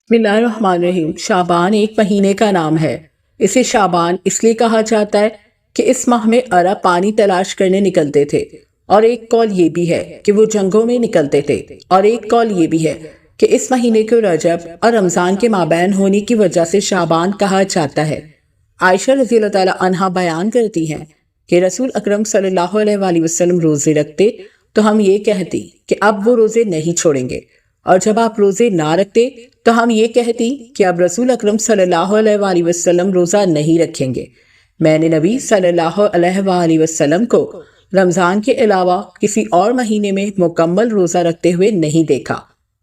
بسم اللہ الرحمن الرحیم۔ شعبان ایک مہینے کا نام ہے۔ اسے شعبان اس لیے کہا جاتا ہے کہ اس ماہ میں عرب پانی تلاش کرنے نکلتے تھے، اور ایک قول یہ بھی ہے کہ وہ جنگوں میں نکلتے تھے، اور ایک قول یہ بھی ہے کہ اس مہینے کو رجب اور رمضان کے مابین ہونے کی وجہ سے شعبان کہا جاتا ہے۔ عائشہ رضی اللہ تعالیٰ عنہا بیان کرتی ہیں کہ رسول اکرم صلی اللہ علیہ وآلہ وسلم روزے رکھتے تو ہم یہ کہتی کہ اب وہ روزے نہیں چھوڑیں گے، اور جب آپ روزے نہ رکھتے تو ہم یہ کہتی کہ اب رسول اکرم صلی اللہ علیہ وآلہ وسلم روزہ نہیں رکھیں گے۔ میں نے نبی صلی اللہ علیہ وآلہ وسلم کو رمضان کے علاوہ کسی اور مہینے میں مکمل روزہ رکھتے ہوئے نہیں دیکھا،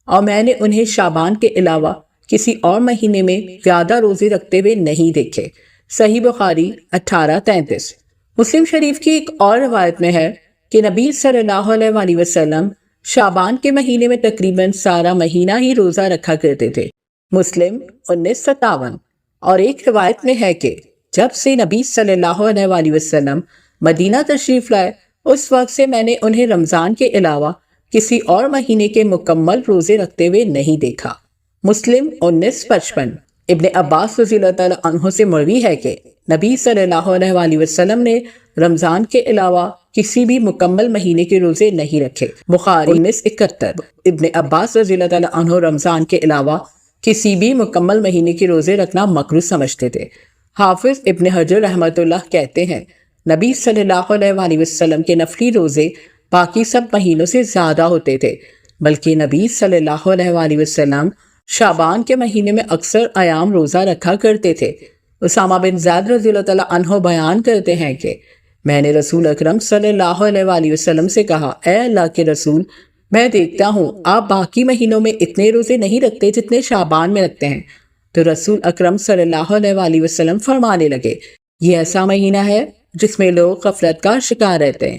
اور میں نے انہیں شعبان کے علاوہ کسی اور مہینے میں زیادہ روزے رکھتے ہوئے نہیں دیکھے۔ صحیح بخاری 1833۔ مسلم شریف کی ایک اور روایت میں ہے کہ نبی صلی اللہ علیہ وآلہ وسلم شعبان کے مہینے میں تقریباً سارا مہینہ ہی روزہ رکھا کرتے تھے۔ مسلم 1957۔ اور ایک روایت میں ہے کہ جب سے نبی صلی اللہ علیہ وآلہ وسلم مدینہ تشریف لائے، اس وقت سے میں نے انہیں رمضان کے علاوہ کسی اور مہینے کے مکمل روزے رکھتے ہوئے نہیں دیکھا۔ مسلم 1955۔ ابن عباس رضی اللہ تعالیٰ عنہ سے مروی ہے کہ نبی صلی اللہ علیہ وآلہ وسلم نے رمضان کے علاوہ کسی بھی مکمل مہینے کے روزے نہیں رکھے۔ بخاری 1971۔ ابن عباس رضی اللہ تعالیٰ عنہ رمضان کے علاوہ کسی بھی مکمل مہینے کے روزے رکھنا مکروہ سمجھتے تھے۔ حافظ ابن حجر رحمۃ اللہ کہتے ہیں نبی صلی اللہ علیہ وآلہ وسلم کے نفلی روزے باقی سب مہینوں سے زیادہ ہوتے تھے، بلکہ نبی صلی اللہ علیہ وآلہ وسلم شعبان کے مہینے میں اکثر ایام روزہ رکھا کرتے تھے۔ اسامہ بن زید رضی اللہ تعالیٰ عنہ بیان کرتے ہیں کہ میں نے رسول اکرم صلی اللہ علیہ وآلہ وسلم سے کہا، اے اللہ کے رسول، میں دیکھتا ہوں آپ باقی مہینوں میں اتنے روزے نہیں رکھتے جتنے شعبان میں رکھتے ہیں۔ تو رسول اکرم صلی اللہ علیہ وآلہ وسلم فرمانے لگے، یہ ایسا مہینہ ہے جس میں لوگ غفلت کا شکار رہتے ہیں۔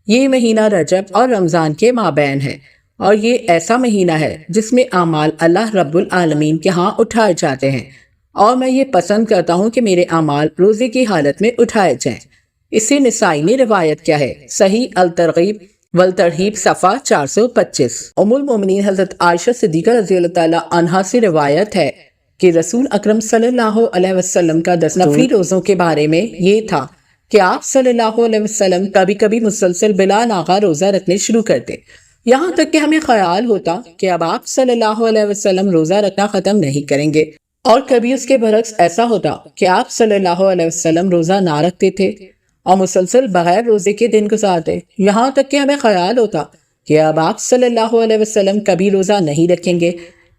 یہ مہینہ رجب اور رمضان کے مابین ہے، اور یہ ایسا مہینہ ہے جس میں اعمال اللہ رب العالمین کے ہاں اٹھائے جاتے ہیں، اور میں یہ پسند کرتا ہوں کہ میرے اعمال روزے کی حالت میں اٹھائے جائیں۔ اسے نسائی نے روایت کیا ہے۔ صحیح الترغیب والترہیب صفحہ 425۔ ام المومنین حضرت عائشہ صدیقہ رضی اللہ تعالیٰ عنہا سے روایت ہے کہ رسول اکرم صلی اللہ علیہ وسلم کا دستور نفلی روزوں کے بارے میں یہ تھا کہ آپ صلی اللہ علیہ وسلم کبھی کبھی مسلسل بلا ناغہ روزہ رکھنے شروع کرتے، یہاں تک کہ ہمیں خیال ہوتا کہ اب آپ صلی اللہ علیہ وسلم روزہ رکھنا ختم نہیں کریں گے، اور کبھی اس کے برعکس ایسا ہوتا کہ آپ صلی اللہ علیہ وسلم روزہ نہ رکھتے تھے اور مسلسل بغیر روزے کے دن گزارتے، یہاں تک کہ ہمیں خیال ہوتا کہ اب آپ صلی اللہ علیہ وسلم کبھی روزہ نہیں رکھیں گے۔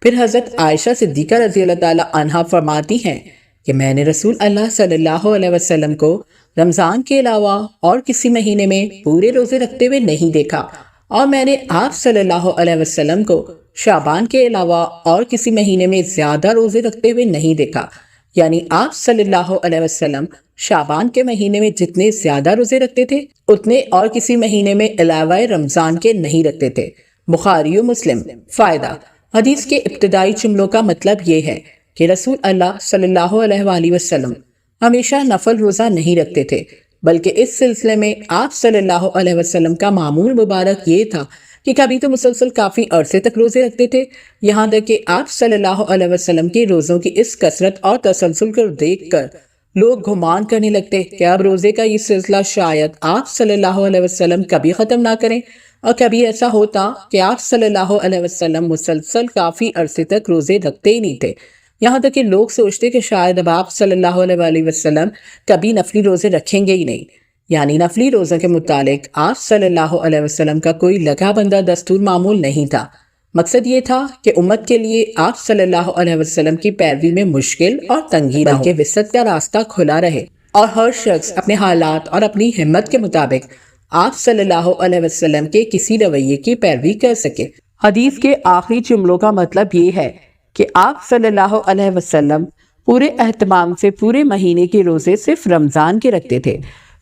پھر حضرت عائشہ صدیقہ رضی اللہ تعالیٰ عنہا فرماتی ہیں کہ میں نے رسول اللہ صلی اللہ علیہ وسلم کو رمضان کے علاوہ اور کسی مہینے میں پورے روزے رکھتے ہوئے نہیں دیکھا، اور میں نے آپ صلی اللہ علیہ وسلم کو شعبان کے علاوہ اور کسی مہینے میں زیادہ روزے رکھتے ہوئے نہیں دیکھا، یعنی آپ صلی اللہ علیہ وسلم شعبان کے مہینے میں جتنے زیادہ روزے رکھتے تھے اتنے اور کسی مہینے میں علاوہ رمضان کے نہیں رکھتے تھے۔ بخاری و مسلم۔ فائدہ: حدیث کے ابتدائی جملوں کا مطلب یہ ہے کہ رسول اللہ صلی اللہ علیہ وآلہ وسلم ہمیشہ نفل روزہ نہیں رکھتے تھے، بلکہ اس سلسلے میں آپ صلی اللہ علیہ وسلم کا معمول مبارک یہ تھا کہ کبھی تو مسلسل کافی عرصے تک روزے رکھتے تھے، یہاں تک کہ آپ صلی اللہ علیہ وسلم کے روزوں کی اس کثرت اور تسلسل کو دیکھ کر لوگ گمان کرنے لگتے کہ اب روزے کا یہ سلسلہ شاید آپ صلی اللہ علیہ وسلم کبھی ختم نہ کریں، اور کبھی ایسا ہوتا کہ آپ صلی اللہ علیہ وسلم مسلسل کافی عرصے تک روزے رکھتے ہی نہیں تھے، یہاں تک کہ لوگ سوچتے کہ شاید اب آپ صلی اللہ علیہ وسلم کبھی نفلی روزے رکھیں گے ہی نہیں۔ یعنی نفلی روزوں کے متعلق آپ صلی اللہ علیہ وسلم کا کوئی لگا بندہ دستور معمول نہیں تھا۔ مقصد یہ تھا کہ امت کے لیے آپ صلی اللہ علیہ وسلم کی پیروی میں مشکل اور تنگی نہ ہو، بلکہ وسعت کا راستہ کھلا رہے، اور ہر شخص اپنے حالات اور اپنی ہمت کے مطابق آپ صلی اللہ علیہ وسلم کے کسی رویے کی پیروی کر سکے۔ حدیث کے آخری جملوں کا مطلب یہ ہے کہ آپ صلی اللہ علیہ وسلم پورے اہتمام سے پورے مہینے کے روزے صرف رمضان کے رکھتے تھے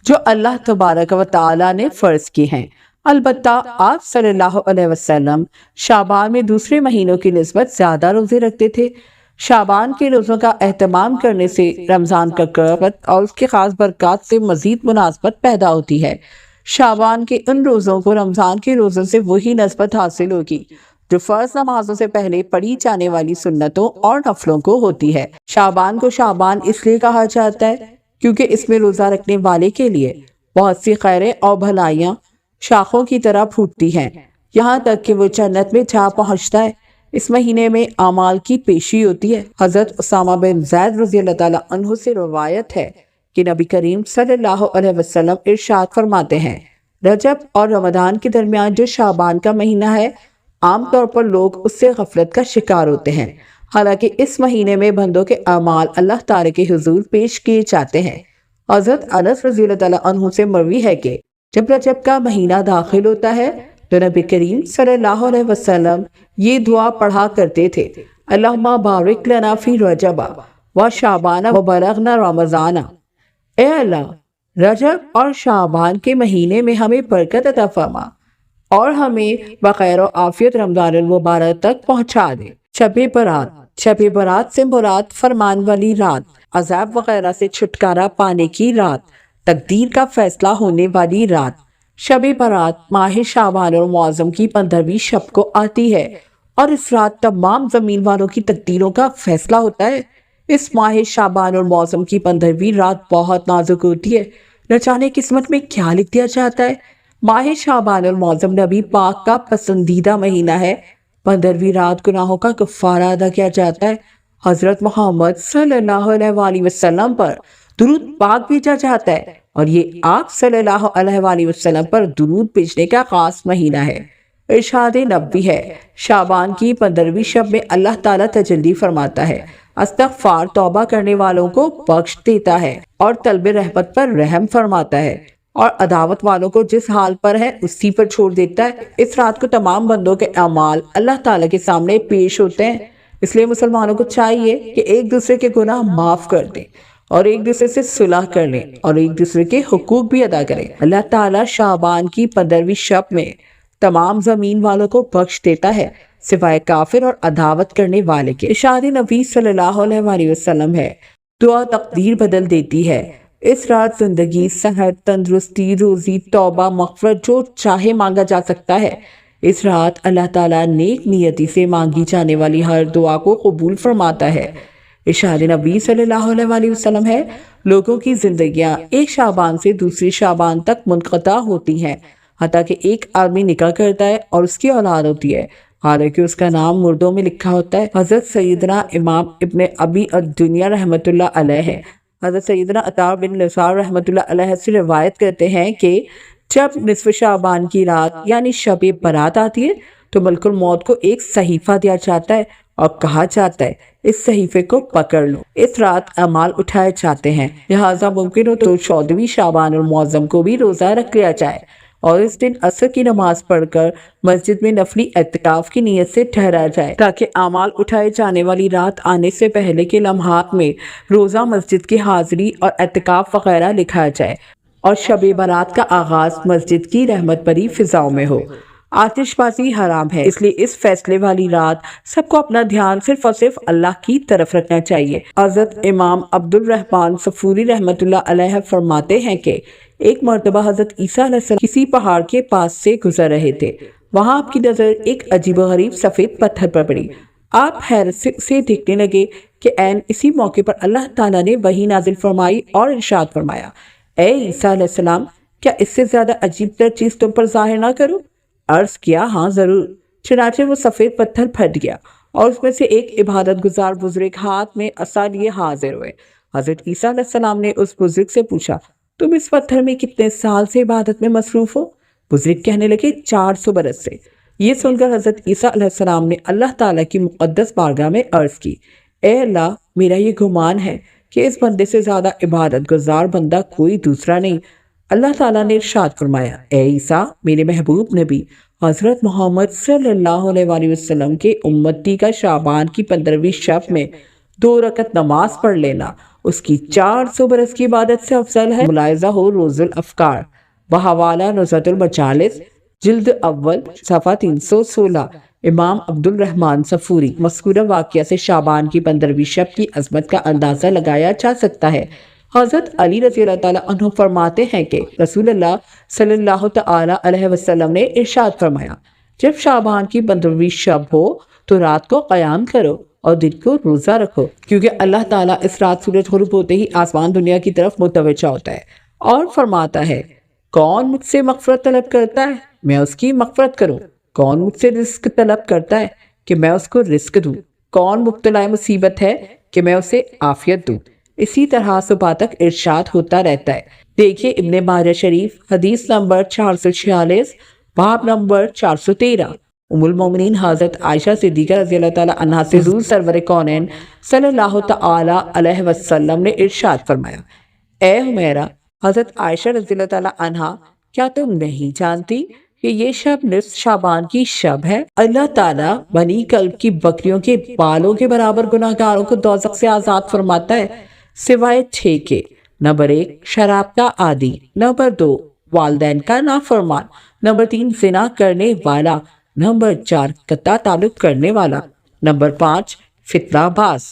جو اللہ تبارک و تعالیٰ نے فرض کی ہیں۔ البتہ آپ صلی اللہ علیہ وسلم شعبان میں دوسرے مہینوں کی نسبت زیادہ روزے رکھتے تھے۔ شعبان کے روزوں کا اہتمام کرنے سے رمضان کا قربت اور اس کے خاص برکات سے مزید مناسبت پیدا ہوتی ہے۔ شعبان کے ان روزوں کو رمضان کے روزوں سے وہی نسبت حاصل ہوگی جو فرض نمازوں سے پہلے پڑھی جانے والی سنتوں اور نفلوں کو ہوتی ہے۔ شعبان کو شعبان اس لیے کہا جاتا ہے کیونکہ اس میں روزہ رکھنے والے کے لیے بہت سی خیریں اور بھلائیاں شاخوں کی طرح پھوٹتی ہیں، یہاں تک کہ وہ جنت میں جا پہنچتا ہے۔ اس مہینے میں اعمال کی پیشی ہوتی ہے۔ حضرت اسامہ بن زید رضی اللہ تعالیٰ عنہ سے روایت ہے کہ نبی کریم صلی اللہ علیہ وسلم ارشاد فرماتے ہیں، رجب اور رمضان کے درمیان جو شعبان کا مہینہ ہے، عام طور پر لوگ اس سے غفلت کا شکار ہوتے ہیں، حالانکہ اس مہینے میں بندوں کے اعمال اللہ تعالیٰ کے حضور پیش کیے جاتے ہیں۔ حضرت انس رضی اللہ تعالیٰ عنہ سے مروی ہے کہ جب رجب کا مہینہ داخل ہوتا ہے تو نبی کریم صلی اللہ علیہ وسلم یہ دعا پڑھا کرتے تھے، اللہم بارک لنا فی رجب و شعبان و بلغنا رمضان۔ اے اللہ، رجب اور شعبان کے مہینے میں ہمیں برکت عطا فرما اور ہمیں بخیر و عافیت رمضان المبارک تک پہنچا دے۔ شب برات سے مراد فرمان والی رات، عذاب وغیرہ سے چھٹکارا پانے کی رات، تقدیر کا فیصلہ ہونے والی رات۔ شب برات ماہ شعبان المعظم کی 15ویں شب کو آتی ہے اور اس رات تمام زمین والوں کی تقدیروں کا فیصلہ ہوتا ہے۔ اس ماہ شعبان المعظم کی 15ویں رات بہت نازک ہوتی ہے، نہ جانے قسمت میں کیا لکھ دیا جاتا ہے۔ ماہ شعبان المعظم نبی پاک کا پسندیدہ مہینہ ہے۔ 15ویں رات گناہوں کا کفارہ ادا کیا جاتا ہے، حضرت محمد صلی اللہ علیہ وآلہ وسلم پر درود پاک بھیجا جاتا ہے اور یہ آپ صلی اللہ علیہ وآلہ وسلم پر درود بھیجنے کا خاص مہینہ ہے۔ ارشاد نبوی ہے، شعبان کی 15ویں شب میں اللہ تعالیٰ تجلی فرماتا ہے، استغفار توبہ کرنے والوں کو بخش دیتا ہے اور طلب رحمت پر رحم فرماتا ہے، اور عداوت والوں کو جس حال پر ہے اسی پر چھوڑ دیتا ہے۔ اس رات کو تمام بندوں کے اعمال اللہ تعالیٰ کے سامنے پیش ہوتے ہیں، اس لیے مسلمانوں کو چاہیے کہ ایک دوسرے کے گناہ معاف کر دیں اور ایک دوسرے سے صلح کر لیں اور ایک دوسرے کے حقوق بھی ادا کریں۔ اللہ تعالیٰ شعبان کی 15ویں شب میں تمام زمین والوں کو بخش دیتا ہے سوائے کافر اور عداوت کرنے والے کے۔ ارشاد نبی صلی اللہ علیہ وآلہ وسلم ہے، دعا تقدیر بدل دیتی ہے۔ اس رات زندگی، صحت، تندرستی، روزی، توبہ، مغفرت جو چاہے مانگا جا سکتا ہے۔ اس رات اللہ تعالیٰ نیک نیتی سے مانگی جانے والی ہر دعا کو قبول فرماتا ہے۔ ارشاد نبی صلی اللہ علیہ وآلہ وسلم ہے، لوگوں کی زندگیاں ایک شعبان سے دوسری شعبان تک منقطع ہوتی ہیں، حتیٰ کہ ایک آدمی نکاح کرتا ہے اور اس کی اولاد ہوتی ہے، حالانکہ اس کا نام مردوں میں لکھا ہوتا ہے۔ حضرت سیدنا امام ابن ابی الدنیا رحمۃ اللہ علیہ ہے، حضرت سیدنا عطا بن یسار رحمۃ اللہ علیہ سے روایت کرتے ہیں کہ جب نصف شعبان کی رات یعنی شب برات آتی ہے تو ملک الموت کو ایک صحیفہ دیا جاتا ہے اور کہا جاتا ہے اس صحیفے کو پکڑ لو۔ اس رات اعمال اٹھائے جاتے ہیں، لہٰذا ممکن ہو تو 14ویں شعبان المعظم کو بھی روزہ رکھ لیا جائے اور اس دن عصر کی نماز پڑھ کر مسجد میں نفلی اعتکاف کی نیت سے ٹھہرا جائے تاکہ اعمال اٹھائے جانے والی رات آنے سے پہلے کے لمحات میں روزہ مسجد کی حاضری اور اعتکاف وغیرہ لکھا جائے اور شب برات کا آغاز مسجد کی رحمت بھری فضاؤں میں ہو۔ آتش بازی حرام ہے، اس لیے اس فیصلے والی رات سب کو اپنا دھیان صرف اور صرف اللہ کی طرف رکھنا چاہیے۔ حضرت امام عبد الرحمن صفوری رحمۃ اللہ علیہ فرماتے ہیں کہ ایک مرتبہ حضرت عیسیٰ علیہ السلام کسی پہاڑ کے پاس سے گزر رہے تھے، وہاں آپ کی نظر ایک عجیب و غریب سفید پتھر پر پڑی۔ آپ حیرت سے دیکھنے لگے کہ عین اسی موقع پر اللہ تعالیٰ نے وحی نازل فرمائی اور ارشاد فرمایا، اے عیسیٰ علیہ السلام، کیا اس سے زیادہ عجیب تر چیز تم پر ظاہر نہ کروں؟ عرض کیا، ہاں ضرور۔ چنانچہ وہ سفید پتھر پھٹ گیا اور اس میں سے ایک عبادت گزار بزرگ ہاتھ میں عصا لیے حاضر ہوئے۔ حضرت عیسیٰ علیہ السلام نے اس بزرگ سے پوچھا، تم اس پتھر میں کتنے سال سے عبادت میں مصروف ہو؟ بزرگ کہنے لگے، 400 برس سے۔ یہ سن کر حضرت عیسیٰ علیہ السلام نے اللہ تعالیٰ کی مقدس بارگاہ میں عرض کی، اے اللہ، میرا یہ گمان ہے کہ اس بندے سے زیادہ عبادت گزار بندہ کوئی دوسرا نہیں۔ اللہ تعالیٰ نے ارشاد فرمایا، اے عیسیٰ، میرے محبوب نبی حضرت محمد صلی اللہ علیہ وآلہ وسلم کے امتی کا شعبان کی 15ویں شب میں 2 رکعت نماز پڑھ لینا اس کی 400 برس کی عبادت سے افضل ہے۔ ملاحظہ ہو روز الافکار بحوالہ نزہۃ المجالس جلد اول صفحہ 316۔ امام عبد الرحمن صفوری۔ مذکورہ واقعہ سے شعبان کی 15ویں شب کی عظمت کا اندازہ لگایا جا سکتا ہے۔ حضرت علی رضی اللہ تعالیٰ عنہ فرماتے ہیں کہ رسول اللہ صلی اللہ تعالیٰ علیہ وسلم نے ارشاد فرمایا، جب شعبان کی 15ویں شب ہو تو رات کو قیام کرو اور دن کو روزہ رکھو، کیونکہ اللہ تعالیٰ اس رات سورج غروب ہوتے ہی آسمان دنیا کی طرف متوجہ ہوتا ہے اور فرماتا ہے کون مجھ سے مغفرت طلب کرتا ہے میں اس کی مغفرت کروں، کون مجھ سے رزق طلب کرتا ہے کہ میں اس کو رزق دوں، کون مبتلا مصیبت ہے کہ میں اسے عافیت دوں۔ اسی طرح صبح تک ارشاد ہوتا رہتا ہے۔ دیکھیے ابن ماجہ شریف حدیث نمبر 446 باب نمبر 413۔ ام المومنین حضرت عائشہ صدیقہ رضی اللہ تعالیٰ عنہا سے حضور سرور کونین صلی اللہ تعالیٰ علیہ وسلم نے ارشاد فرمایا، اے حمیرہ، حضرت عائشہ رضی اللہ تعالیٰ عنہا، کیا تم نہیں جانتی کہ یہ شب نصف شعبان کی شب ہے؟ اللہ تعالیٰ بنی کلب کی بکریوں کے بالوں کے برابر گناہگاروں کو دوزخ سے آزاد فرماتا ہے، سوائے 6 کے۔ نمبر 1 شراب کا عادی، نمبر 2 والدین کا نافرمان، نمبر 3 زنا کرنے والا، نمبر 4 قطع تعلق کرنے والا، نمبر 5 فتنہ باز،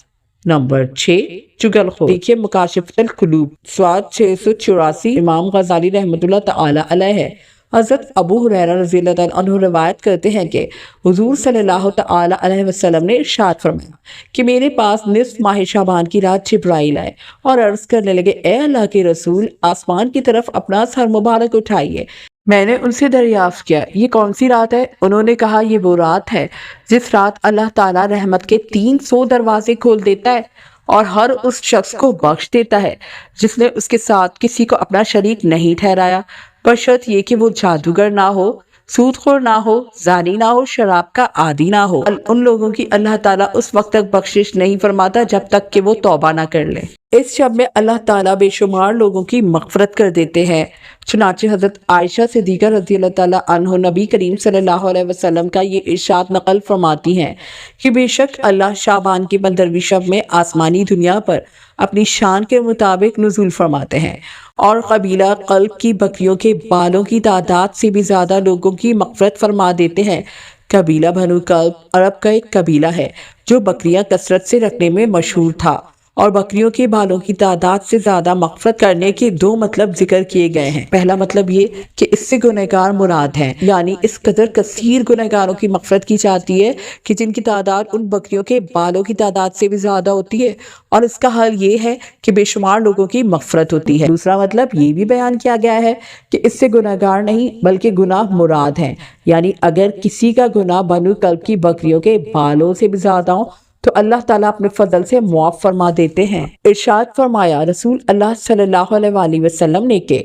نمبر 6 چگل خور۔ دیکھیے مکاشفۃ القلوب صفحہ 684، امام غزالی رحمۃ اللہ تعالی علیہ ہے۔ حضرت ابو ہریرہ رضی اللہ تعالیٰ عنہ روایت کرتے ہیں کہ حضور صلی اللہ تعالیٰ علیہ وسلم نے ارشاد فرمایا کہ میرے پاس نصف ماہ شعبان کی رات جبرائیل آئے اور عرض کرنے لگے، اے اللہ کے رسول، آسمان کی طرف اپنا سر مبارک اٹھائیے۔ میں نے ان سے دریافت کیا یہ کون سی رات ہے؟ انہوں نے کہا یہ وہ رات ہے جس رات اللہ تعالیٰ رحمت کے 300 دروازے کھول دیتا ہے اور ہر اس شخص کو بخش دیتا ہے جس نے اس کے ساتھ کسی کو اپنا شریک نہیں ٹھہرایا، بشرط یہ کہ وہ جادوگر نہ ہو، سود خور نہ ہو، زانی نہ ہو، شراب کا عادی نہ ہو۔ ان لوگوں کی اللہ تعالیٰ اس وقت تک بخشش نہیں فرماتا جب تک کہ وہ توبہ نہ کر لیں۔ اس شب میں اللہ تعالیٰ بے شمار لوگوں کی مغفرت کر دیتے ہیں۔ چنانچہ حضرت عائشہ صدیقہ رضی اللہ تعالیٰ عنہ نبی کریم صلی اللہ علیہ وسلم کا یہ ارشاد نقل فرماتی ہیں کہ بے شک اللہ شعبان کی 15ویں شب میں آسمانی دنیا پر اپنی شان کے مطابق نزول فرماتے ہیں اور قبیلہ قلب کی بکریوں کے بالوں کی تعداد سے بھی زیادہ لوگوں کی مغفرت فرما دیتے ہیں۔ قبیلہ بنو کلب عرب کا ایک قبیلہ ہے جو بکریاں کثرت سے رکھنے میں مشہور تھا، اور بکریوں کے بالوں کی تعداد سے زیادہ مغفرت کرنے کے 2 مطلب ذکر کیے گئے ہیں۔ پہلا مطلب یہ کہ اس سے گنہگار مراد ہیں، یعنی اس قدر کثیر گنہگاروں کی مغفرت کی جاتی ہے کہ جن کی تعداد ان بکریوں کے بالوں کی تعداد سے بھی زیادہ ہوتی ہے، اور اس کا حل یہ ہے کہ بے شمار لوگوں کی مغفرت ہوتی ہے۔ دوسرا مطلب یہ بھی بیان کیا گیا ہے کہ اس سے گنہگار نہیں بلکہ گناہ مراد ہیں، یعنی اگر کسی کا گناہ بنو کلب کی بکریوں کے بالوں سے بھی زیادہ ہو تو اللہ تعالیٰ اپنے فضل سے معاف فرما دیتے ہیں۔ ارشاد فرمایا رسول اللہ صلی اللہ علیہ وسلم نے کہ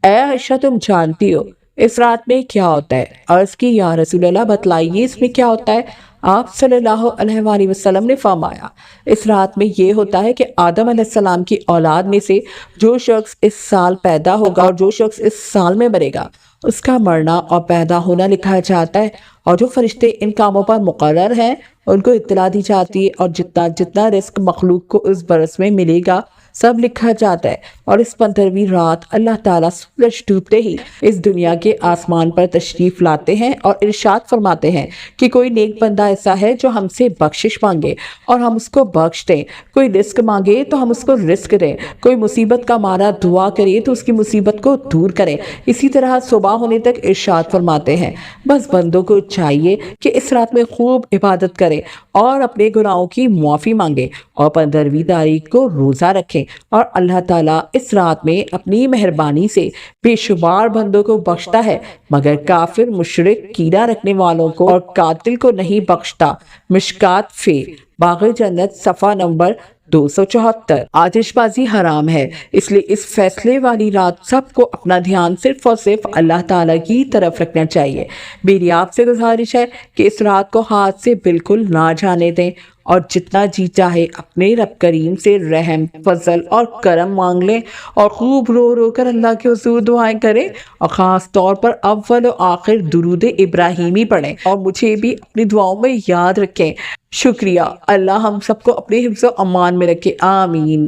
اے عائشہ، تم جانتی ہو اس رات میں کیا ہوتا ہے؟ عرض کی یا رسول اللہ بتلائیے اس میں کیا ہوتا ہے؟ آپ صلی اللہ علیہ وسلم نے فرمایا اس رات میں یہ ہوتا ہے کہ آدم علیہ السلام کی اولاد میں سے جو شخص اس سال پیدا ہوگا اور جو شخص اس سال میں مرے گا اس کا مرنا اور پیدا ہونا لکھا جاتا ہے، اور جو فرشتے ان کاموں پر مقرر ہیں ان کو اطلاع دی جاتی ہے، اور جتنا رزق مخلوق کو اس برس میں ملے گا سب لکھا جاتا ہے۔ اور اس 15ویں رات اللہ تعالیٰ سورج ڈوبتے ہی اس دنیا کے آسمان پر تشریف لاتے ہیں اور ارشاد فرماتے ہیں کہ کوئی نیک بندہ ایسا ہے جو ہم سے بخشش مانگے اور ہم اس کو بخش دیں، کوئی رزق مانگے تو ہم اس کو رزق دیں، کوئی مصیبت کا مارا دعا کرے تو اس کی مصیبت کو دور کریں۔ اسی طرح صبح ہونے تک ارشاد فرماتے ہیں بس بندوں کو چاہیے کہ اس رات میں خوب عبادت کریں اور اپنے گناہوں کی معافی مانگے اور 15ویں تاریخ کو روزہ رکھیں، اور اللہ تعالیٰ اس رات میں اپنی مہربانی سے بے شمار بندوں کو بخشتا ہے مگر کافر، مشرک، کینہ رکھنے والوں کو اور قاتل کو نہیں بخشتا۔ مشکات فی باغ جنت صفحہ نمبر 274۔ آتش بازی حرام ہے، اس لیے اس فیصلے والی رات سب کو اپنا دھیان صرف اور صرف اللہ تعالیٰ کی طرف رکھنا چاہیے۔ میری آپ سے گزارش ہے کہ اس رات کو ہاتھ سے بالکل نہ جانے دیں اور جتنا جی چاہے اپنے رب کریم سے رحم، فضل اور کرم مانگ لیں، اور خوب رو رو کر اللہ کے حضور دعائیں کریں، اور خاص طور پر اول و آخر درود ابراہیمی پڑھیں، اور مجھے بھی اپنی دعاؤں میں یاد رکھیں۔ شکریہ۔ اللہ ہم سب کو اپنے حفظ و امان میں رکھے، آمین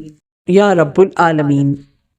یا رب العالمین۔